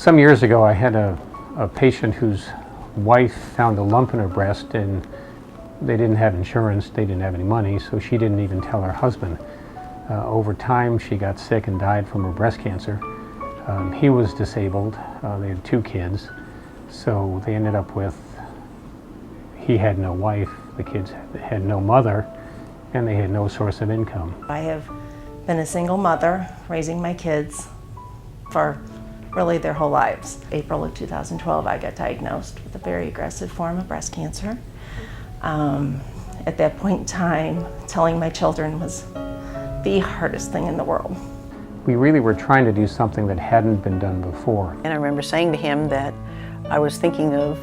Some years ago I had a patient whose wife found a lump in her breast, and they didn't have insurance, they didn't have any money, so she didn't even tell her husband. Over time she got sick and died from her breast cancer. He was disabled, they had 2 kids, so they ended up with, he had no wife, the kids had no mother, and they had no source of income. I have been a single mother raising my kids for really their whole lives. April of 2012 I got diagnosed with a very aggressive form of breast cancer. At that point in time, telling my children was the hardest thing in the world. We really were trying to do something that hadn't been done before. And I remember saying to him that I was thinking of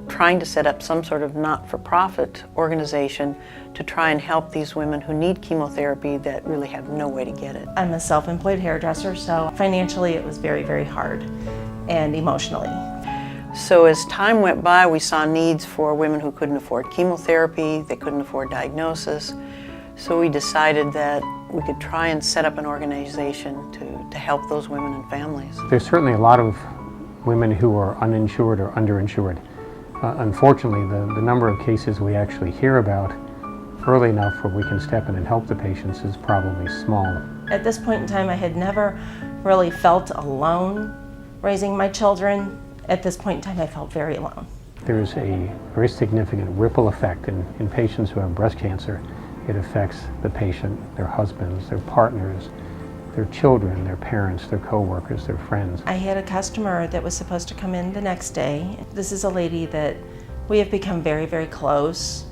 trying to set up some sort of not-for-profit organization to try and help these women who need chemotherapy that really have no way to get it. I'm a self-employed hairdresser, so financially it was very, very hard, and emotionally. So as time went by, we saw needs for women who couldn't afford chemotherapy, they couldn't afford diagnosis. So we decided that we could try and set up an organization to help those women and families. There's certainly a lot of women who are uninsured or underinsured. Unfortunately, the number of cases we actually hear about early enough where we can step in and help the patients is probably small. At this point in time, I had never really felt alone raising my children. At this point in time, I felt very alone. There's a very significant ripple effect in patients who have breast cancer. It affects the patient, their husbands, their partners, their children, their parents, their co-workers, their friends. I had a customer that was supposed to come in the next day. This is a lady that we have become very, very close,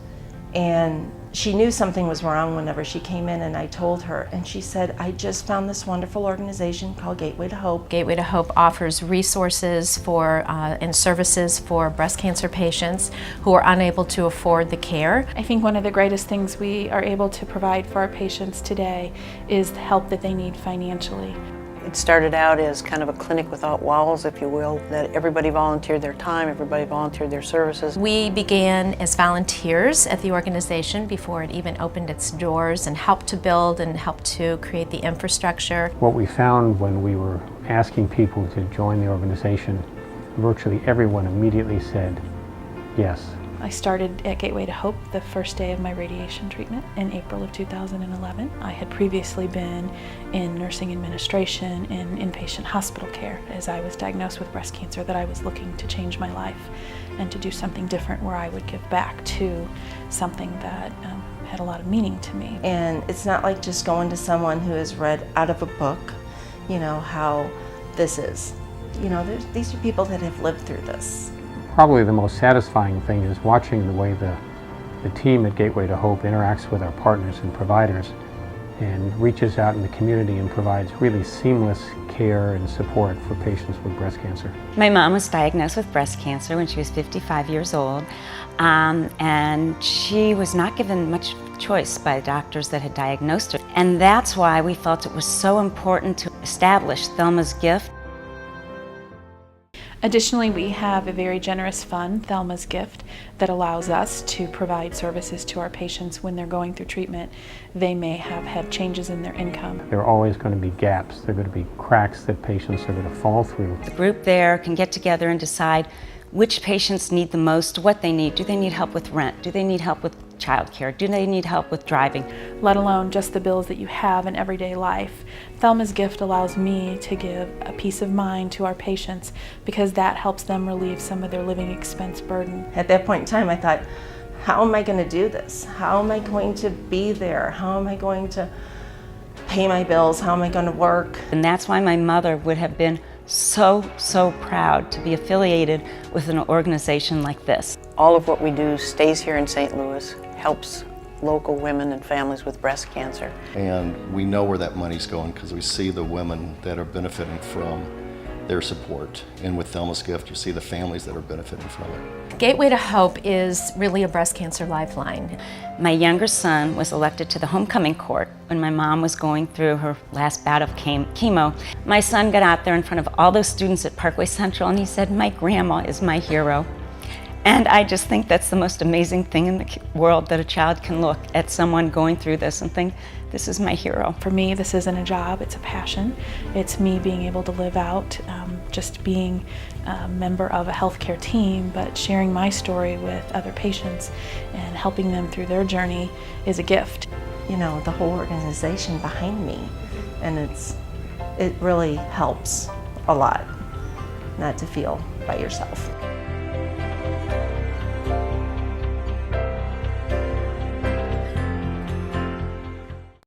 and she knew something was wrong whenever she came in, and I told her, and she said, I just found this wonderful organization called Gateway to Hope. Gateway to Hope offers resources for and services for breast cancer patients who are unable to afford the care. I think one of the greatest things we are able to provide for our patients today is the help that they need financially. It started out as kind of a clinic without walls, if you will, that everybody volunteered their time, everybody volunteered their services. We began as volunteers at the organization before it even opened its doors, and helped to build and helped to create the infrastructure. What we found when we were asking people to join the organization, virtually everyone immediately said yes. I started at Gateway to Hope the first day of my radiation treatment in April of 2011. I had previously been in nursing administration and inpatient hospital care as I was diagnosed with breast cancer, that I was looking to change my life and to do something different where I would give back to something that had a lot of meaning to me. And it's not like just going to someone who has read out of a book, you know, how this is. You know, these are people that have lived through this. Probably the most satisfying thing is watching the way the team at Gateway to Hope interacts with our partners and providers and reaches out in the community and provides really seamless care and support for patients with breast cancer. My mom was diagnosed with breast cancer when she was 55 years old, and she was not given much choice by the doctors that had diagnosed her. And that's why we felt it was so important to establish Thelma's Gift. Additionally, we have a very generous fund, Thelma's Gift, that allows us to provide services to our patients when they're going through treatment. They may have had changes in their income. There are always going to be gaps. There are going to be cracks that patients are going to fall through. The group there can get together and decide which patients need the most, what they need. Do they need help with rent? Do they need help with childcare? Do they need help with driving? Let alone just the bills that you have in everyday life. Thelma's Gift allows me to give a peace of mind to our patients because that helps them relieve some of their living expense burden. At that point in time, I thought, how am I going to do this? How am I going to be there? How am I going to pay my bills? How am I going to work? And that's why my mother would have been so proud to be affiliated with an organization like this. All of what we do stays here in St. Louis, helps local women and families with breast cancer. And we know where that money's going because we see the women that are benefiting from their support. And with Thelma's Gift, you see the families that are benefiting from it. Gateway to Hope is really a breast cancer lifeline. My younger son was elected to the homecoming court when my mom was going through her last bout of chemo. My son got out there in front of all those students at Parkway Central and he said, "My grandma is my hero." And I just think that's the most amazing thing in the world, that a child can look at someone going through this and think, this is my hero. For me, this isn't a job, it's a passion. It's me being able to live out just just being a member of a healthcare team, but sharing my story with other patients and helping them through their journey is a gift. You know, the whole organization behind me, and it really helps a lot not to feel by yourself.